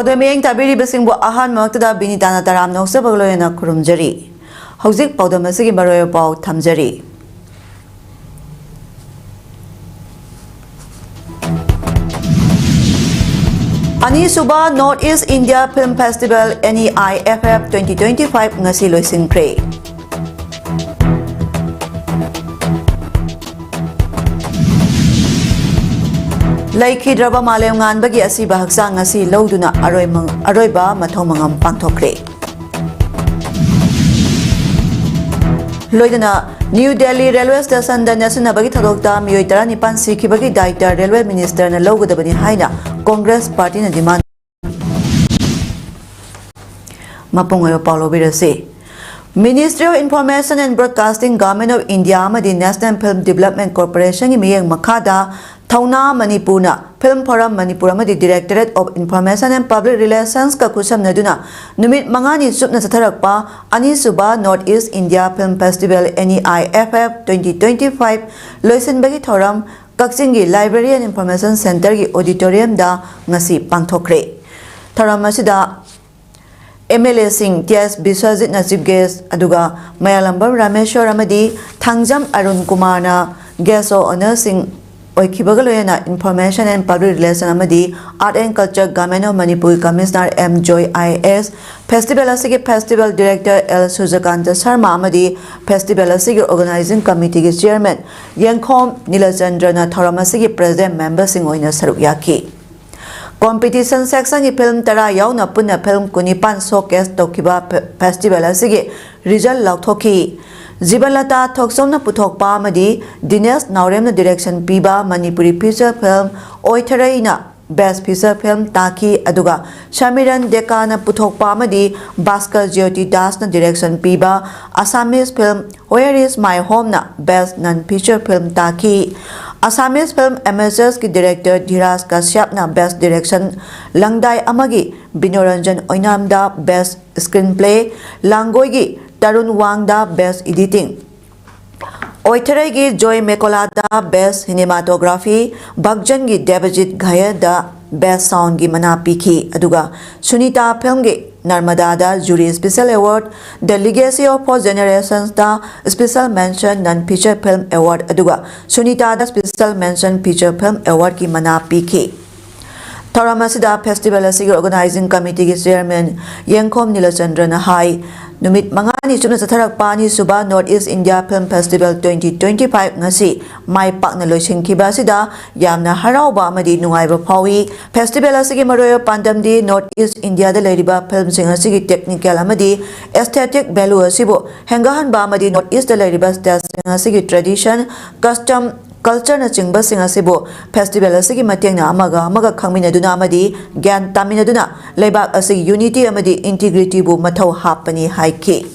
PAODAM ꯃꯤꯠꯌꯦꯡ ꯇꯥꯕꯤꯔꯤꯕꯁꯤꯡꯕꯨ ꯑꯍꯥꯟꯕꯃꯛꯇꯗ ꯕꯤꯅꯤꯇꯥꯅ ꯇꯔꯥꯝ ꯅꯣꯛꯆꯕꯒ ꯂꯣꯏꯅꯅ ꯈꯨꯔꯨꯝꯖꯔꯤ꯫ ꯍꯧꯖꯤꯛ PAODAM ꯑꯁꯤꯒꯤ ꯃꯔꯨꯑꯣꯏꯕ ꯄꯥꯎ ꯊꯝꯖꯔꯤ꯫ ꯑꯅꯤꯁꯨꯕ North East India Film Festival NEIFF 2025 ngasi loisinkhre. Laikhidraba malem nganbagi asiba haksang ngasi loduna aroiba mathong mangam pangthokre. Loidana New Delhi Railway Station da nasunabagi thadokta miyoi 19 sikhibagi daita Railway Minister na logodabani haina Congress Party na demand mapungoyo Paulo Birase. Ministry of Information and Broadcasting Government of India amadi National Film Development Corporation gi miyeng makhada Thauna Manipurna Film Forum Manipur amadi Directorate of Information and Public Relations ka kusamnaduna numit mangani supna satharakpa anisuba North East India Film Festival NEIFF 2025 loisinbagi thoram Kaksingi Library and Information Center gi auditorium da ngasi pangthokre. Thoram asida MLA Singh TS Biswajit na chief guest aduga Mayalambam Rameshwar amadi Thangjam Arun Kumar na guest of honor Singh Oikibagaloyana Information and Public Relations amadi Art and Culture Government of Manipur Commissioner M Joy IS Festival asigi Festival Director L Sujakanta Sharma amadi Festival asigi Organizing Committee gi Chairman Yengkhom Nilachandra na thoram asigi President Member Singh oina saruk yaki. Competition section gi film tara yauna punna film kunipan showcase tokiba festival asigi result lauthoki. Jibalata Thoksomna Puthokpa amadi Dinesh Nauremna direction piba Manipuri feature film Oitharaina Best Feature Film Taki aduga Shamiran Dekana Puthokpa amadi Bhaskar Jyoti Das na direction piba Assamese film Where Is My Home na Best Non-Feature Film Taki. Assamese film Amateurs ki director Dhiraj Kashyap na Best Direction Langdai amagi Binoranjan Oinamda Best Screenplay Langoi gi Tarun Wangda Best Editing. Oitharai gi Joy Mekolada Best Cinematography Bhagjan gi Devajit Ghaya da Best Sound gi mana pikhi aduga Sunita film gi Narmada da Jury Special Award The Legacy of Four Generations da Special Mention Non-Feature Film Award aduga Sunita da Special Mention Feature Film Award ki mana pikhi. Thoramasida Festival asigi Organizing Committee ki Chairman Yengkhom Nilachandra na hai numit mangani chupna satharakpa ni suba North East India Film Festival 2025 ngasi mai pakna loisinkiba sida yamna harauba amadi nungaiba phawi. Festival asigi maroyo pandamdi North East India da leiriba film sing asigi technical amadi aesthetic value asibo hengahanba amadi North East da leiriba stage sing asigi tradition custom culture na chingba sing asibo festival asigi matengna amaga khangminaduna amadi gyan taminaduna leibak asigi unity amadi integrity bu mathau hapani haiki.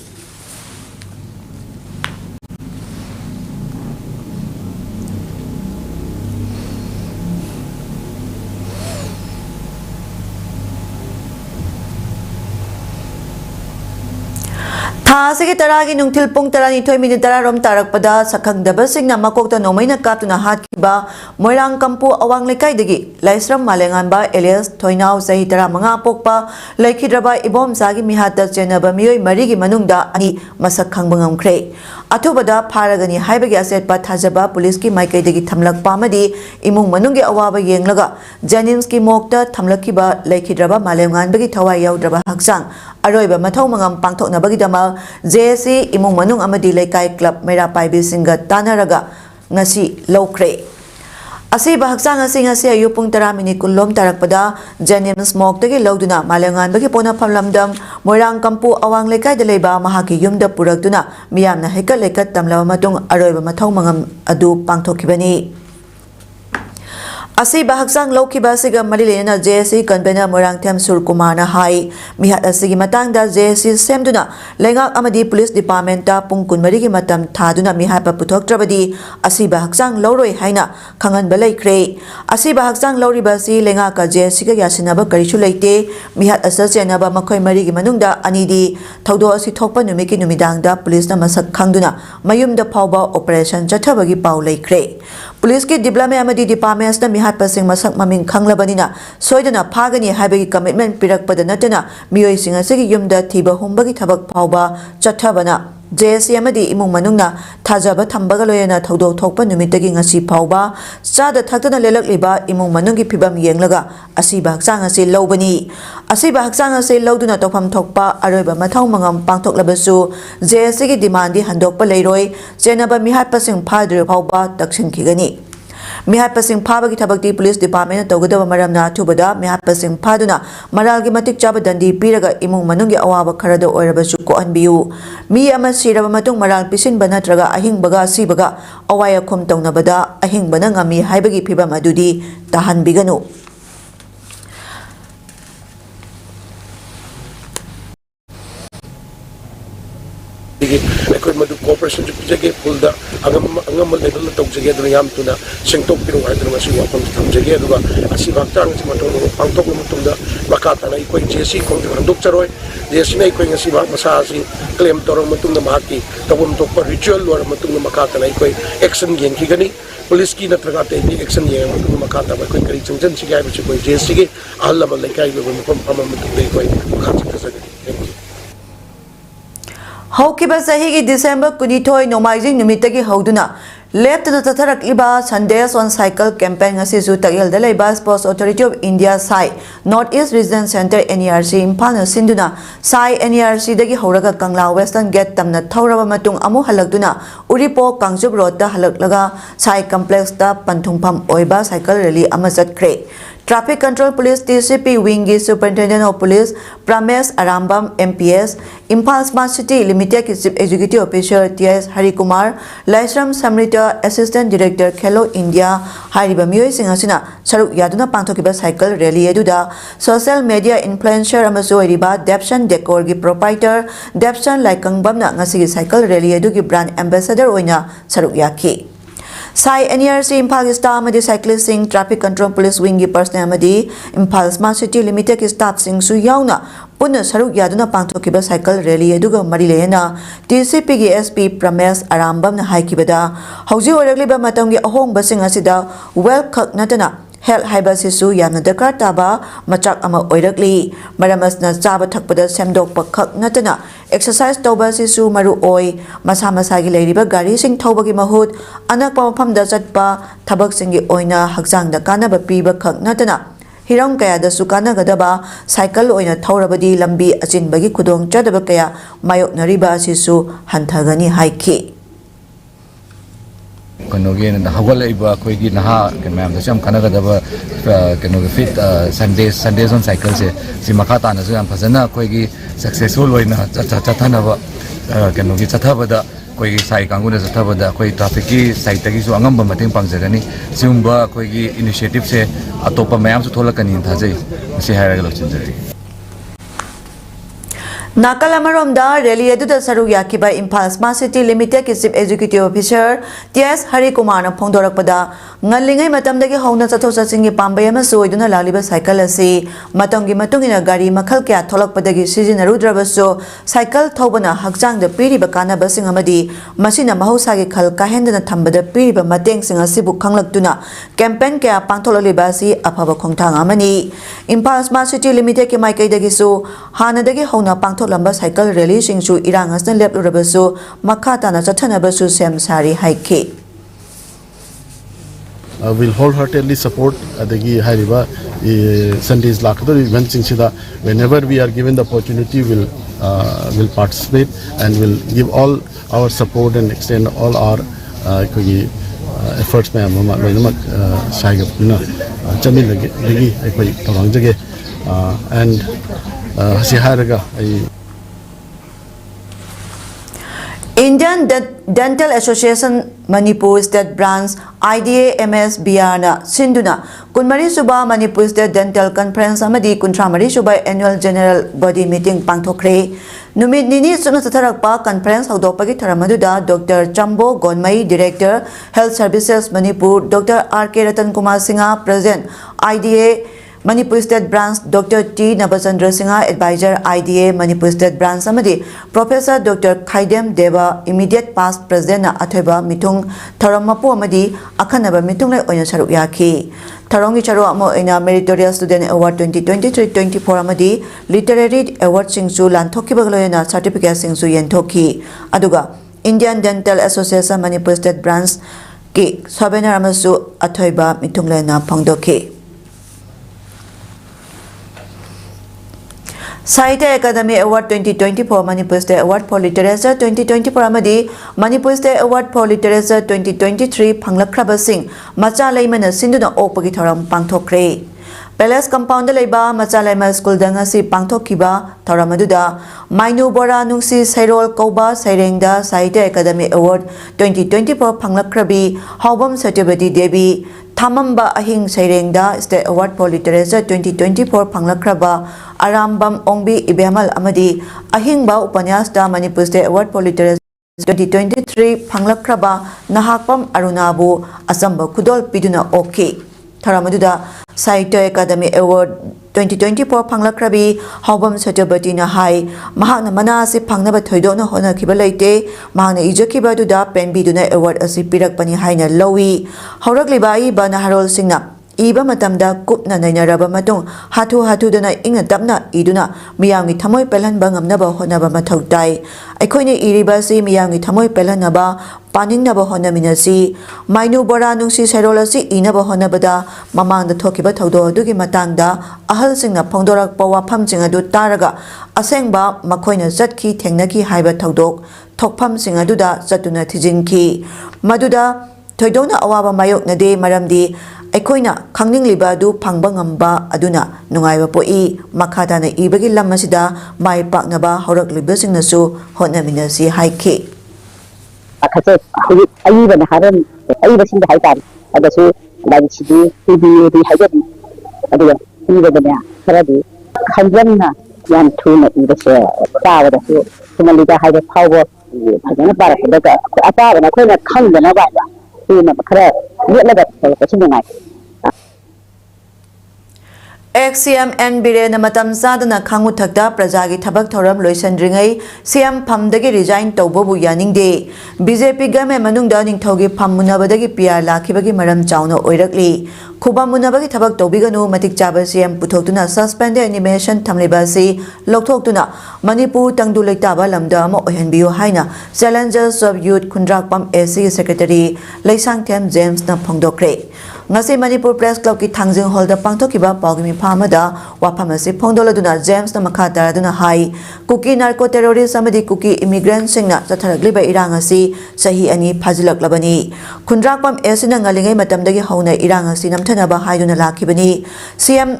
Asigi taragi nungtil pung tarani toy minitara rom tarak pada sakang dabasing na makokta nomay na katuna hatkiba moirang kampu awang lekay digi laisram malengan ba Elias Toinaw sahi tara mga pokpa laikhidraba ibom sagi mihata chenaba miyoy marigi manungda ani masakhang bangam kre. Atubada paragani haibagi aset pa thajaba police ki maikay digi thamlak pamadi imung manunggi awaba yenglaga Jennings ki mokta thamlakiba laikhidraba malengan bagi thawai yawdraba haksang aroiba mathau mangam pangthok na bagi dama JSC imung manung amadi laikai club mera paibi singa tanaraga ngasi lowkre. Asi bahaksang ngasi ayupung 10 minit kulom tarakpada Jennings moktagi lawduna malengan bagi pona pamlamdam moirang kampu awang laikai dalaiba mahaki yumda purakduna miyamna hekat lekat tamlawa matung aroiba mathau mangam adu pangthokibani. Asi bahaksang lawkiba siga marilena JSC convener Morangthem Surkumar na hai mihat asigi matangda JSC semduna lengak amadi police department ta pung kunmari gi matam thaduna mihat pa puthok trabadi asi bahaksang lawroi haina khangan balai kre. Asi bahaksang lawriba si lenga ka JSC ga yasinaba karichu leite mihat asa chenaba makhoi mari gi manungda anidi thaudo asi thokpa numiki numidangda police na masak khangduna mayumda phawba operation chathabagi paw leikre. Police की development departments मिहात्पसिंग मसक ममिंग खंगलबनिना सोइदना फागनी हाइबगी commitment पिरकपद नतना मियोइसिंग असगी युमदा थिबा हुंबगी थबक फावबा चथबना JSC इमुंग मनुंगना थाजबा थंबगा लोयना थौदो थोकपा नुमितगी ngasi फावबा चादा थक्तना लेलकलिबा इमुंग मनुंगी फिबम येंगलगा असिबा हक्चांग असे लौबनी असिबा हक्चांग असे लौदुना तोफम थोकपा अरोइबा मथौ मंगम पांथोकलबसु JSC की demand हंदोकपा लेरोय जेनबा मिहात्पसिंग फाद्र फावबा तक्षिनखिगनी मिहात्पसिंग फाबगी थबकती police department तौगदबा मरमना अथुबदा मिहात्पसिंग फादुना मरालगी मतिक चाबा दंडी पीरगा इमुंग मनुंगी अवाबा खरदा ओइरबसु कोअनबियु मी अमा सिरबा मतुंग moral पिसिनबा नत्रगा अहिंगबगा Sibgha अवाय खुम तौनबदा अहिंगबना ngami हाइबगी फिबम अदुदी ताहनबिगनु अखोई मधु cooperation जो जगह फुलदा अंगम लेवल तक जगह दुनिया में तुना सेंटोक पिरो है तो मसी वापन थम जगह दुगा असी वाक्तांग से मतो पांतोक मतुंदा बकाता ना कोई जेसी को हंदुक चरोय जेसी नै कोई ngasi वाक मसा असि क्लेम तोरम मतुंदा माकी तबम तो पर रिचुअल वर मतुंदा मकाता ना कोई एक्शन गेन की गनी पुलिस की नत्रगा ते एक्शन ये मतुंदा मकाता कोई करी चंजन सिगाय बिच कोई जेसी के अल्ला बल्ले काय लोग मफम अमम मतुंदा कोई मकाता तसगनी थैंक यू हौकिबा सहीगी डिसेंबर 22 नोमाइजिंग नुमितगी हौदुना लेफ्टना तथरकलिबा संडेस ऑन साइकिल कैंपेन असिसु तगेलदा लेबा sports authority of India SAI north east region centre NERC Imphal सिंधुना साई NERC दगी हौरगा कंगला वेस्टर्न गेट तमना थौरबा मतुंग अमु हलकदुना उरिपो कांगजुब रोड दा हलकलगा साई कॉम्प्लेक्स दा पंथुंगफम ओइबा साइकिल रैली अमा चटख्रे traffic control police TCP wing की superintendent of police Pramesh Arambam MPS Imphal smart city limited की chief executive officer TS Harikumar Laishram Samrita assistant director Khelo India हाइरिबा मियोइसिंग असिना सरुक यादुना पांथोकिबा साइकिल रैली एदुदा सोशल मीडिया इन्फ्लुएंसर अमसो ओइरिबा डेप्सन डेकोर की प्रोप्राइटर डेप्सन लाइकंगबमना ngasi साइकिल रैली एदुगी ब्रांड एम्बेसडर ओइना सरुक याखी SAI NERC Imphal staff cyclist Singh traffic control police wing की personal Imphal smart city limited की स्टाफ सिंह याउना पुनः सरुक यादुना पांथोकिबा साइकिल रैली एदुगा मरी लेना TCP की SP प्रमेश अरामबमना हाइकिबदा हौजी ओरगलिबा मतंगी अहोंगबसिंग असिदा वेल खक नतना हेल्थ हाइबासिसु याना दरकार ताबा मचाक अमा ओइरगली मरमसना चाबा थकपदा सेमदोकपा खक नतना एक्सरसाइज तौबासिसु मरु ओइ मसा मसागी लेरिबा गाड़ी सिंग थौबगी महुत अनकपा मफमदा चटपा थबक सिंगी ओइना हक्चांगदा कानाबा पीबा खक नतना हिरम कयादसु कानागदबा साइकिल ओइना थौरबदी लंबी अचिनबगी खुदोंग चदबा कया मायोकनरिबा सिसु हंथगनी हाइखी कनोगे हगोलेबा अखोगी नहा मैम दम खनगदब कनो फिट संडेज ऑन साइकिल से मखा तानसु याम फजना अखोगी सक्सेसफुल होइना चथनब कनोगी चथबदा अखोगी साई कांगुना चथबदा अखोई ट्रैफिक की साइड तगिसु अंगम मतें पांगजगनी सिउंबा अखोगी इनिशिएटिव से अतोपा मैम सु थोलकनी थाजै मसी हायरगा लचनजरी नाकल अमरोमदा रैली एदुदा सरुक याकिबा इम्फाल स्मार्ट सिटी लिमिटेड की chief executive officer TS Harikumar फोंदोरकपदा ngalingay matamdagi hona chatho chachingi pambai ama soiduna laliba cycle ase matamgi matungina gari makhal kya tholakpadagi sijinarudrabaso cycle thobana hakchang da piriba kana basing amadi masina mahausa gi khal kahendana thambada piriba mateng sing asibu khanglaktuna campaign kya pangtholaliba si aphaba khongthang amani Imphal Smart City Limited ki maikai dagi su hanadagi hona pangtholamba cycle rally singsu irang asna leplurabaso makhata na chathanabasu sem sari haike will wholeheartedly support the Hariba Sundays Lakador events in Sida. Whenever we are given the opportunity, will participate and will give all our support and extend all our efforts. And Indian Dental Association Manipur State Branch IDA-MS Biana Sinduna Kunmari Suba Manipur State Dental Conference Amadi Kuntramari Suba Annual General Body Meeting Pangthokre Numit Nini Suna Tatharakpa Conference Haudopagi Tharamaduda Dr. Chambo Gonmai Director Health Services Manipur Dr. R.K. Ratan Kumar Singha President IDA Manipur State Branch Dr. T. Nabachandra Singha Advisor IDA Manipur State Branch amadi Professor Dr. Khaidem Deva Immediate Past President na Athoiba Mitung Tharam Mapu amadi Akhanaba Mitung lai oina saruk yaki. Tharongi charo amo oina Meritorious Student Award 2023-24 amadi Literary Award singsu lanthokiba galoyana certificate singsu yenthoki. Aduga Indian Dental Association Manipur State Branch ki Sabenar amasu Athoiba Mitung lai na phangdoki. Sahitya Academy Award 2024 Manipur State Award for Literature 2024 amadi Manipur State Award for Literature 2023 phanglakhraba sing macha leimana sinduna okpagi thoram pangthokre. Palace Compound leiba macha leima school danga si pangthokkiba thoram aduda Mainu Bora Nungsi Sairol Koba Sairengda Sahitya Academy Award 2024 phanglakkhrabi Haubam Satyavati Devi Thamamba Ahing Sairengda State Award for Literature 2024 phanglakhraba Arambam Ongbi Ibemal Amadi Ahingba Upanyasta Manipur State Award for Literature 2023 phanglakhraba Nahakpam Arunabu Asamba Kudol Piduna Oki Tharamaduda Sahitya Academy Award 2024 phanglakkhrabi Haubam Satyabati na hai mahakna mana asi phangnaba thoidona hona khiba leite mahakna ijakhiba duda penbi duna award asi pirakpani haina lowi haurakliba I bana harol singna Iba matamda kupna nainaraba matung hatu dana ingna tapna iduna miyamgi thamoi pelhanba ngamnaba honaba mathau tai aikhoine iriba si miyamgi thamoi pelhanaba paningnaba honaminasi Mainu Bora Nungsi Sairol si inaba honabada mamangda thokiba thaudo adugi matangda ahal singna phongdorakpa wafamsing adu taraga asengba makhoina zatki thengnaki haiba thaudok thokphamsing aduda zatuna thijinki maduda thoidona awaba mayoknade maramdi Aikoina Kangning Libadu Pangbangamba Aduna Nungaiba Poi Makadana Ibagi Lamasida Mai Paknaba Horak Libasing Nasu Honaminasi Haiki. Ayuban Haran Ayubasin the Haitan Adasu Lansidi the Hajadi Adia Ibana Haradi Kanjana Yan Tuna Ibasa Power Sumalida had a power Pagana Apa and Akona Kangana Makara XCM and Bire Namatam Sadana Kangutakda Prajagi Tabak Thoram Loisandringai CM Pamdagi resign Tobobu Yaning Day BJP Game Manung Downing Togi Pamunabadagi PR Lakibagi Maram Chauno Oirakli Kuba Munabagi Tabak Tobiganu Matik Jaba CM Putotuna suspended animation Tamlibasi Loktokuna Manipur Tangduletaba Lamdama Ohenbio Haina Challengers of Youth Kundrakpam SC Secretary Laisang Tem James na Pongdokre Ngasi Manipur Press Club ki Thangjing Hall da pangthokiba pawgimi phamada waphamasi phongdoladuna James na makhata aduna hai Kuki narco terrorist amadi Kuki immigrant singna chatharagliba irang asi sahi ani phajilaklabani Kundrakpam esina ngalingai matamdagi hauna irang asi namthanaba haiduna lakhibani CM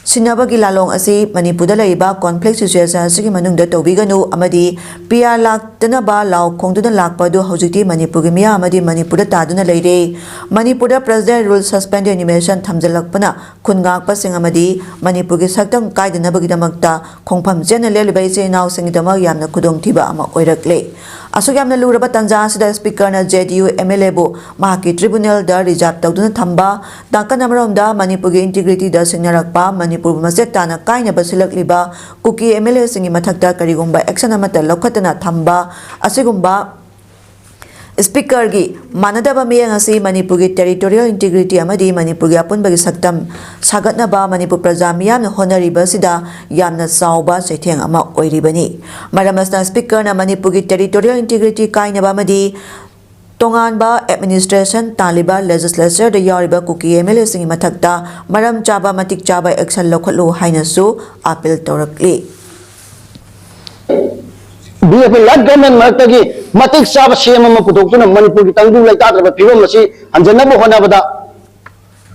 Sinabagi lalong asi Manipurda laiba conflict situation asigi manungda tobiganu amadi PR laktanaba law khongduna lakpadu hojiti Manipur gi miya amadi Manipurda taduna leire Manipurda president rule suspend animation thamjalakpana khungak pasing amadi Manipur gi saktam kaidana bagi damakta khongpham general lebai naw singidama yamna kudongthiba ama oirakle Asugam Luraba Tanzan Speaker na JDU MLA bu Mahaki Tribunal da Reserve Tawduna Thamba Dakan Amaramda Manipur integrity da Singnarakpa Manipur Masetana Kaina Basilakliba Kuki MLA Singi Mathakta Karigumba Action Amata Lokatana Thamba Asigumba Speaker gi Manadaba Miyang asi Manipur territorial integrity amadi Manipur apunbagi saktam sagatnaba Manipur praja miyamna honariba sida yamna sauba setheng ama oiribani Maramasna Speaker na Manipur territorial integrity kainaba amadi Tonganba administration taliba legislature da yariba Kuki MLA singi mathakta maram chaba matik chaba action lokhatlu hainasu appeal torakli BJP led government martagi matik sab CM ma putokuna Manipur ki tangdu lai ta phibam masi anjanabu honabada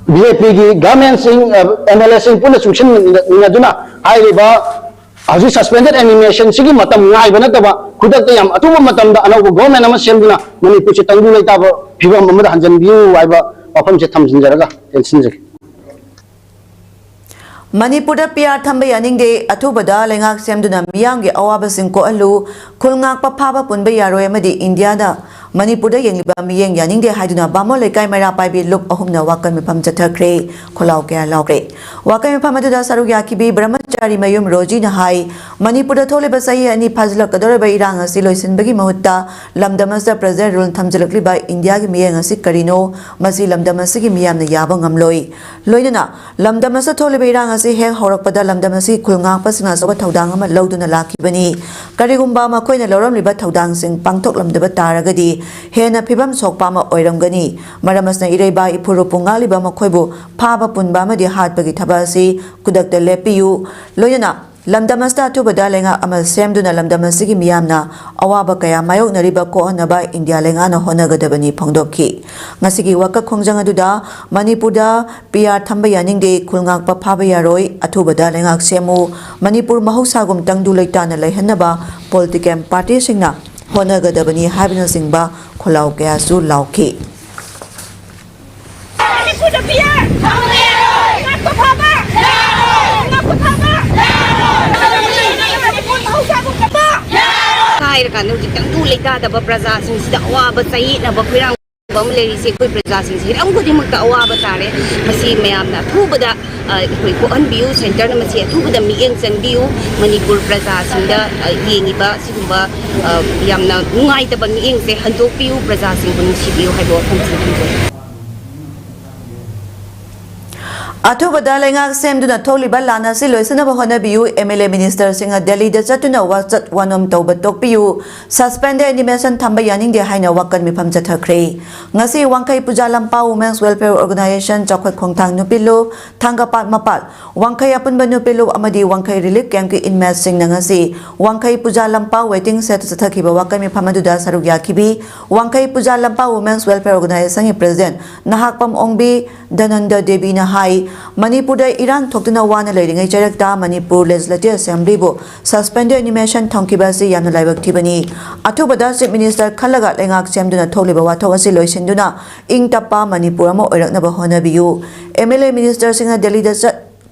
BJP ki government sing MLA sing puna suction ninaduna hairiba aji suspended animation sigi matam ngai bana taba khudak yam atuma matam da anabu government ama semduna Manipur si tangdu lai ta phibam amada hanjan biu waiba wafam se thamjinjaraga tension je Manipurda PR thamba yaning de athubada lengak semduna miyamgi awaba singko alu khulngak pa phaba punba yaroi amadi India da Manipur yengliba miyeng yaning de haiduna bamo lekai mera paibi luk ahumna wakan mipam chathakre kholau kya laukre wakan mipam aduda saruk yakibi brahmachari mayum roji na hai Manipur thole basai ani phajla kadore bai irang asi loisin bagi mahutta lamdamasa president rule thamjalakli bai India gi miyeng asi karino masi lamdamasi gi miyam na yaba ngamloi loinana lamdamasa thole bai irang asi heng horakpada lamdamasi khulnga pasina soba thodang ama lauduna lakibani karigumba ma khoina loram liba thodang sing pangthok lamdaba taragadi hena phibam sokpa ma oiramgani maramasna ireba ipuru pungali ba makhoibu phaba punba ma di hatbagi thabasi kudakta lepiyu loyana lamdamasta thubada lenga amal semduna lamdamasigi miyamna awaba kaya mayok nariba ko naba India lenga na honagadabani phongdokki ngasigi waka khongjang aduda Manipurda PR thamba yaning de khulngak pa phaba yaroi athubada lenga semu Manipur mahausagum tangdu leitana leihanaba political party singna honagadabani habina singba kholau kaya su lauki kan uji tangtu leka da praja sing sida awa ba sai na ba khirang bam le se koi praja sing sida ang gudi mak awa ba tare masi mayam na thu bada koi ko an view center na masi thu bada mi eng san view Manipur praja sing da yengi ba sigumba yam na ngai ta ba mi eng se handok view praja sing bun si view hai bo kham si Athubada lenga semduna tholiba lana si loisana ba hona biu MLA minister singa Delhi da chatuna wachat wanom tawba tokpiu suspended animation thamba yaning de haina wakan mifam chathakre ngasi wangkai puja lampa women's welfare organization chakhoi khongthang nupilu thangapat mapal wangkai apunba nupilu amadi wangkai relief camp ki inmates sing ngasi wangkai puja lampa waiting set chathaki ba wakan mifam aduda saruk yakibi wangkai puja lampa women's welfare organization president nahakpam ongbi Dananda Devi na hai Manipurda Iran Tokduna Wana Lading Jarekta Manipur Legislative Assembly bo suspended animation Tonkibasi Yamna Laibak Tibani Atubada Chief Minister Kalaga Lengak Semduna Toliba Watawasi Loisinduna Ing Tapa Manipur Mo Iraknaba Honabiu MLA Minister Singa Delhi da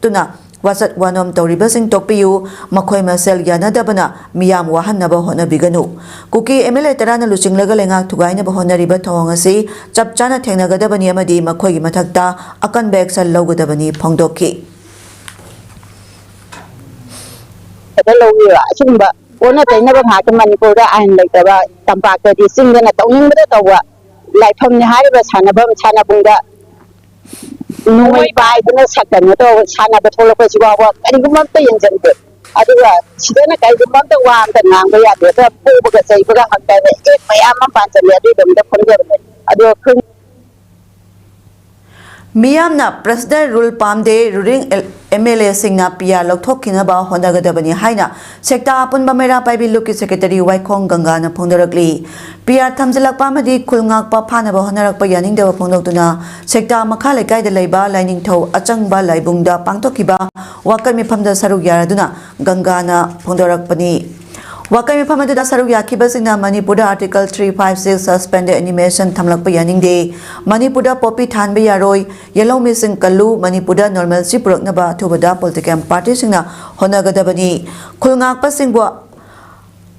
Tuna Wasat wanom tawriba sing tokpiyu makhoi masel yanadabana miyam wahannaba honabiganu kuki MLA tarana luchinglaga lengak thugainaba honariba thongasi chapchana thengnagadabani amadi makhoi gi mathakta akan beksal lawgadabani phongdokki lowi asumba ona tainaba ngak Manipurda ain laitaba tampakta di singdana tawningda tawwa laifam ni hariba sanabam sanabungda Noi pai dana sakkan to sana betul ko siwa wa ani gumam ta yen jante aduga sidana kai gumam ta wa ta ngang ba ya de ta pu ba sai ba ha ta ne ek mai am pan cha ya de dam da phon ja ne adu khun Miyamna President Rule Pamde Ruling MLA Singna Pia Lokthokina ba Honagadabani Haina Sekta Apun Bamera Paibi Luki Secretary Waikong Gangana Pongdarakli Pia Tamzalak Pamadi Kulngak Pa Panaba Honarak Pa Yaning Deva Pongdokuna Sekta Makale Gaida Laiba Lining Tho Achangba Laibungda Pangtokiba Wakami Pamda Saruk Yaraduna Gangana Pongdarakpani Wakami Pamada Saruk Yakibasina Manipurda Article 356 suspended animation Tamlakpa Yaningde Manipurda Popi Thanbe Yaroi Yellow Missing Kalu Manipurda Normal Sipuraknaba Tubada Political Party Singna Honagadabani Kulngakpa Singwa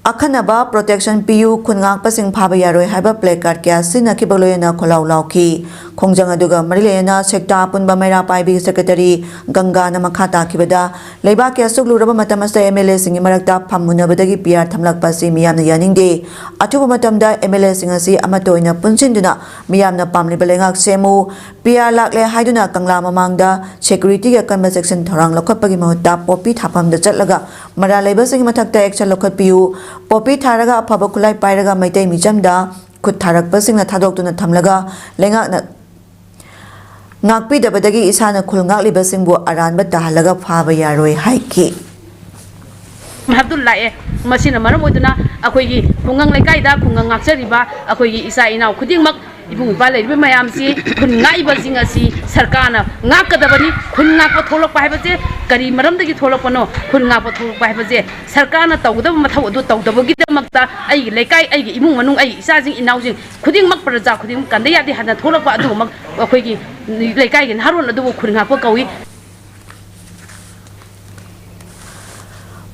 Akhanaba Protection PU Kulngakpa Sing Phaba Yaroi Haba Placard Kya Sinakibaloyana Kholau Lauki Khongjang aduga Marilena Sekta Punba Mera Paibi Secretary Gangana Makhata Kibada Leiba Kya Sukluraba Matamasta MLA Singi Marakta Pamunabadagi PR Thamlakpa Si Miyamna Yaningde Atuba Matamda MLA Singasi Amatoina Punsinduna Miyamna Pamliba Lengak Semu PR Lakle Haiduna Kangla Mamangda Security Kanba Section Thorang Lokapagi Mahutta Popi Thapamda Chatlaga Mara Leiba Singi Mathakta Action Lokatpiu Popi Tharaga Phaba Kulai Pairaga Maitai Mijamda Khut Tharakpa Singna Thadokduna Thamlaga Lengakna Ngakpi dabadagi isana khulngak liba singbu aranba tahalaga phaba yaroi haiki Abdullah masina maram oduna akoigi khungang lekai da khungang ngakchariba akoigi isa inau khudingmak ibung ba leibe mayam si khungai ba singa si sarkana ngakadabani khungak pa tholok pa habaje kari maram dagi tholok pano khungak pa tholok pa habaje sarkana tawdaba mathau adu tawdabagi damakta ai lekai ai imung manung ai isa jing inau jing khudingmak praja khuding kanda yadi hana tholok pa adu mak akoigi lekai gen haron adu khungak pa kawi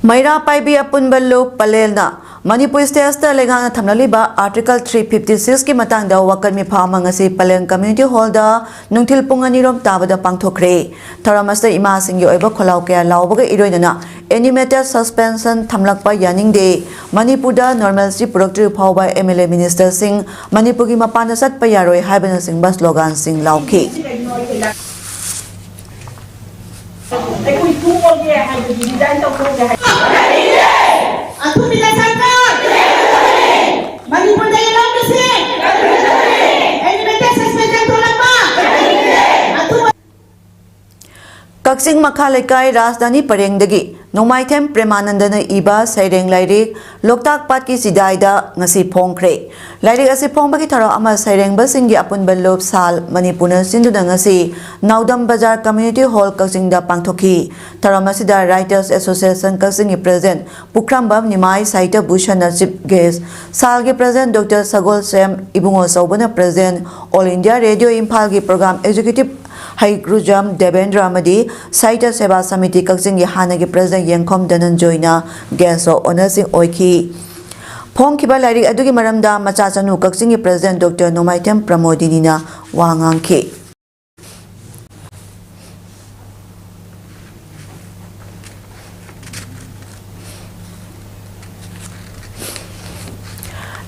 Maira Paibi Apunbalu Palelna Manipur State Legana Tamnaliba Article 356 ki matangda wakal mi phama ngasi Palen Community Hall da nungthil punganirom tabada pangthokre Tharamasta ima singyo oiba kholau kya lawbaga iroidana animated suspension thamlakpa yaningde Manipur da normalcy productive phawba MLA Minister Singh Manipur ki mapana satpa yaroi haibana sing ba slogan sing lauki Kaksing Makhalekai Rajdhani Parengdagi Nomaithem Premanandana Iba Saireng Lairik Loktak Pat ki Sidaida ngasi phongkre Lairik asi phongbagi tharo ama Saireng basingi apunban lop sal Manipurna sinduna ngasi Naudam Bazar Community Hall Kaksing da pangthoki tharo masida Writers Association Kaksing President Pukrambam Nimai Saita Bhushan Chief Guest Salgi President Dr. Sagol Sem Ibungo Saubana President All India Radio Imphal ki Program Executive Hai Grujam Devendra Amadi Saita Seva Samiti Kaksing Hanagi President Yengkom Dananjoyna Guest of Honor Sing Oiki Pong Kiba Lairik Adugi Maramda Machachanu Kaksing President Dr. Nomaitem Pramodinina Wangangki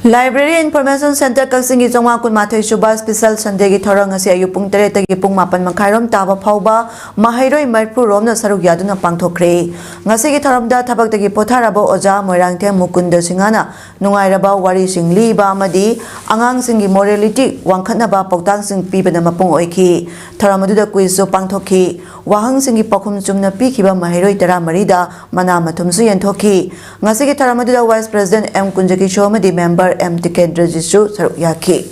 Library Information Center Kaksing gi Jongwa kun mathai suba special Sunday gi thorang asi ayu pung 3 tagi pung 8 makhairom taba phauba mahairoi marpu romna saruk yaduna pangthokre ngasi gi thoramda thabak tagi potharaba oja moirangthe mukunda singana nungairaba wari singli ba amadi angang singi morality wangkhatna ba pautang sing pibana mapung oiki thoramadu da quiz so pangthokhi wahang singi pakhum chumna pikhiba mahairoi tara marida mana mathumsu yenthoki ngasi gi thoramadu da Vice President M Kunjaki Shomadi member M. Tikendra Jisu Saruk Yaki.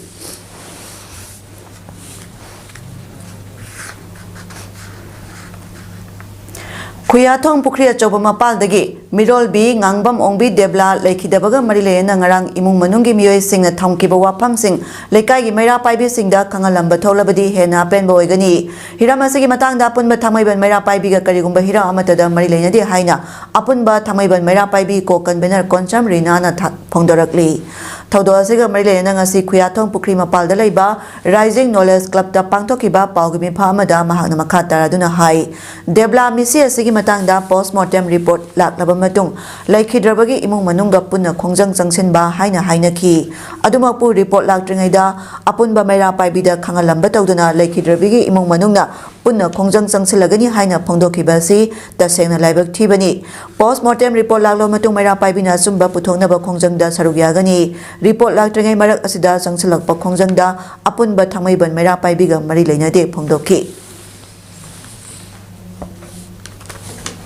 Kuyathong Pukriya Choba Mapal Dagi, Mirol B. Ngangbam Ongbi Debla, Leki Debaga Marile Nangarang Imung Manungi Mioy Sing, Tomkiba Wapam Sing, Lekai Mera Paibi Sing da Kangalamba Tolabadi, Hena Penboygani, Hiramasaki Matang da Apun Batamaban Mera Paibiga Karigumba Hira Amatada Marilena de Haina, Apunba Tamaban Mera Paibi Kokan Benar Concham Rinana Pongdorakli. Taudoasiga Marilena ngasi Kuyathong Pukri Mapal da Laiba, Rising Knowledge Club da Pangtokiba Paugimi Pamada Mahana Makata Duna Hai, Debla Misi Asigi Matangda postmortem report laklaba matung laikhidrabagi imung manungga punna khongjang changsenba haina hainaki adumapu report laktringaida apunba maira paibida khangalamba tawduna laikhidrabagi imung manungna punna khongjang changsilagani haina phongdokibasi tasengna laibak thibani postmortem report laklo matung maira paibina sumba puthongnaba khongjangda sarugyagani report laktringai marak asida changsilakpa khongjangda apunba thamaiban maira paibiga mari leinade phongdoki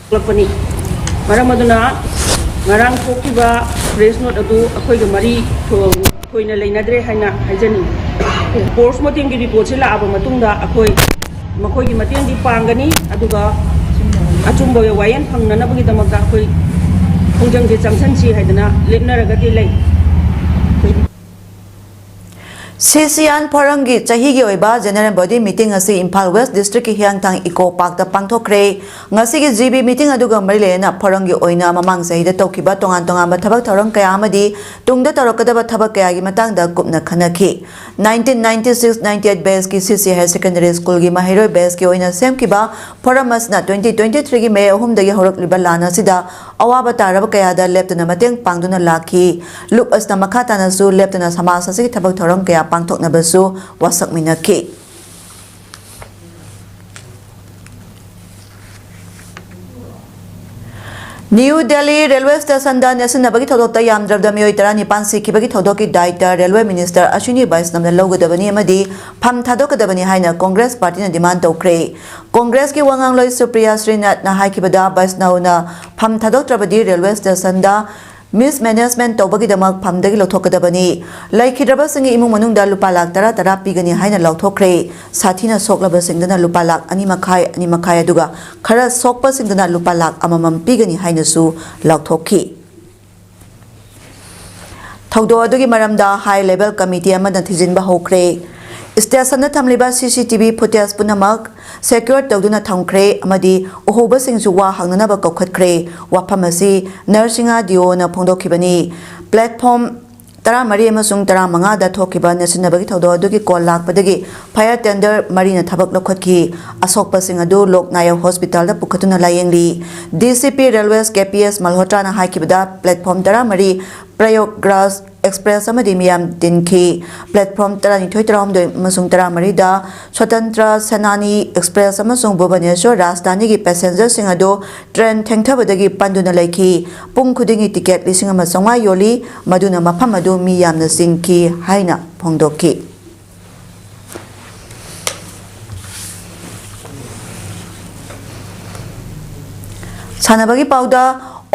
Lapani Maramaduna Marang Pokiba press note adu Akoy Mari Koina Lainadre Hana Hajani Post Moting report sila Abamatunda Akoy Makoy Matian di Pangani Aduga Atumbo Wayan Pangnana Bagidamaka Akoy Pungjang Jangsansi Hadana Litna Ragati Lake CCN Parangi Chahigi Oiba General Body Meeting asi Imphal West District ki Hiangthang Eco Park da pangthokre ngasi gi GB meeting aduga marilena Parangi oina mamang sahida tokiba tongan tongan ba thabak thorong kaya amadi tungda tarokadaba thabak kaya gi matangda kupna khanaki 1996-98 batch ki CC High Secondary School gi mahiroi batch ki oina semkiba Paramasna 2023 gi May ahum dagi horakliba lana sida awaba taraba kaya da leptana mateng pangduna laki loop asna makata na su leptana samasa si thabak thorong kaya pangthok na basu wasak minaki New Delhi Railway Station da National Bagi Thodokta Yamdrabda Miyoi Tara Nipan Sikhi Bagi Thodoki Daita Railway Minister Ashwini Vaisnamna Logadabani Amadi Pham Thadokadabani Haina Congress Party na demand tokre Congress ki Wangangloi Supriya Srinath na haikibada Vaisnavna Pham Thadoktrabadi Railway Station da mismanagement tawbagi damak phamdagi lothokadabani laikhidraba singi imung manungda lupa lak tara tara pigani haina lothokre sathina soklaba singdana lupa lak ani makhai aduga khara sokpa singdana lupa lak amamam pigani haina su lothokhi thawdo adugi maramda high level committee amada thijinba hokre station थमलिबा CCTV footage पुनमक secure तौदुना थमख्रे अमदी ओहोबसिंगसु वा हंगनबा कौखतख्रे वाफम असि नरसिंगा दिओना फोंदोखिबनी platform तरा मरी अमसुंग तरा मंगादा थोकिबा नेशनबगी थौदो अदुगी कॉल लाकपदगी फायर टेंडर मरीना थबक लखतखि असोकपसिंग अदु लोकनायक हॉस्पिटल दा पुखतुना लायेंगली DCP रेलवेस KPS मलहोत्राना हाइकिबदा प्लेटफॉर्म तरा मरी प्रयोगराज एक्सप्रेस अमदी मियाम दिनखि प्लेटफॉर्म तरा निथोय तरामदोय अमसुंग तरा मरीदा स्वतंत्र सेनानी एक्सप्रेस अमसुंग भुवनेश्वर राजधानी की पैसेंजर सिंह अदो ट्रेन थेंगथबदगी पंदुना लैखि पुंग खुदिंगी टिकेट 5,500 योली मदुना मफम अदु मियामना सिंखि हाइना फोंदोखि सानबगी पाउदा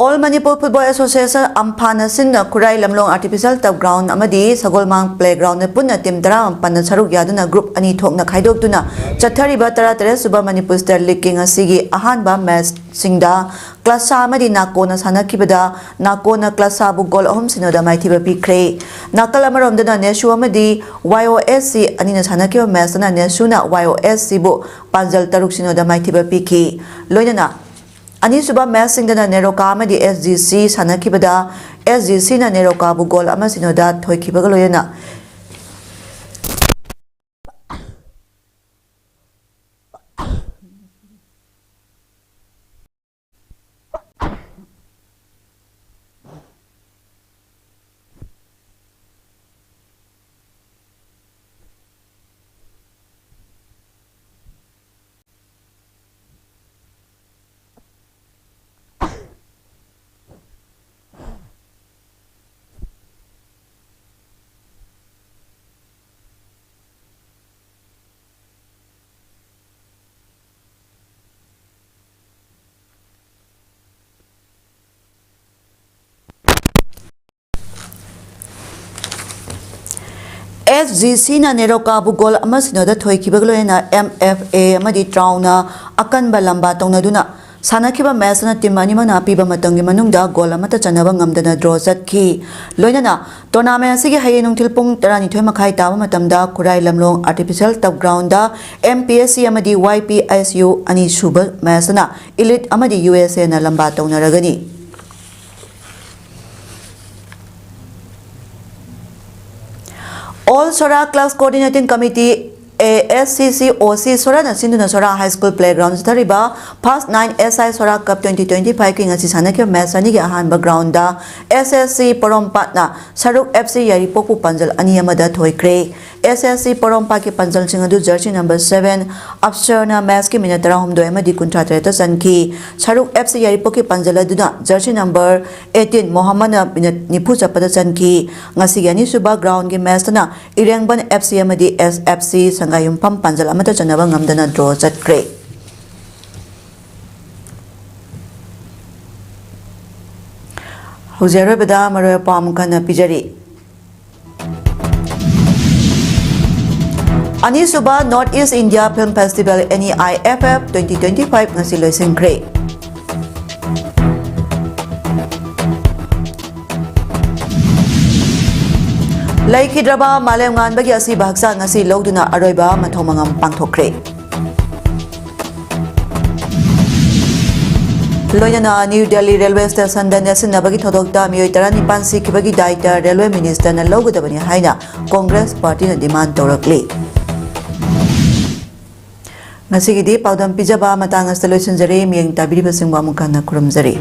All Manipur Football Association Amphana Sinna Kurai Lamlong Artificial Turf Ground Amadi Sagolmang Playground Punna Tim Tara Panna Saruk Yaduna Group Ani Thokna Khaidokduna Chathari Batara Tere Suba Manipur Star League King Asigi Ahanba Match Singda Klasa Amadi Nakona Sanakibada Nakona Klasa Bu Gol Home Sinoda Maitiba Pikre Nakalamarom Dana Neshu Amadi YOSC Anina Sanakiba Masana Neshuna YOSC Bu Panjal Taruk Sinoda Maitiba Piki Loinana Anisuba Massingana Neroka Amadi SGC Sanakibada SGC na Neroka Bugol Amasinoda Toikibagaloyana SGC na Neroka Bugol Amasinoda Toikibagaloyana MFA Amadi Trauna Akanba Lamba Tonaduna Sanakiba Masana Timanimana Piba Matangi Manunda Golamata Chanabangam Dana Drozat Ki Loinana Toname Sigi Hayenung Tilpung Tarani Tomakai Tawa Matamda Kurai Lamlong Artificial Top Grounda MPSC Amadi YPSU Ani Suba Masana Elite Amadi USA na Lamba Tonaragani All Sora Class Coordinating Committee ASCC OC Sora na Sinduna Sora High School Playgrounds Tariba Past 9 SI Sora Cup 2025 King Asi Sanakya Masani Gi Ahanba Ground da SSC Porompat na Saruk FC Yaripoku Panjal Aniyamada Thoikre SSC Porompat ki Panjal Singadu jersey number 7 Upsherna Mas ki Minatara Homdo Emadi Kuntratreta Sanki Saruk FC Yaripoki Panjala Duna jersey number 18 Mohamana Minat Nipu Chapada Sanki Ngasi Yani Suba Ground ki Masana Irangban FC Amadi SFC Sangayum Pam Panjal Amata Chanaba Ngamdana draw Zatkre Huzera Beda Maroya Pam Kana Pijari Anisuba Northeast India Film Festival NEIFF 2025 Ngasi Loisingkre Laikidraba Malem Nganbagi Asi Bahaksa Ngasi Loduna Aroiba Mathomangam Pangthokre Loinana New Delhi Railway Station da Nasinabagi Thodokta Mioitara Nipan Sikibagi Daita Railway Minister na Logodabani Haina Congress Party na demand Torakli Nasigidi Paudam Pijaba Matangas Solution Zare Miyang Tabiri Basingwa Mukana Kurumzari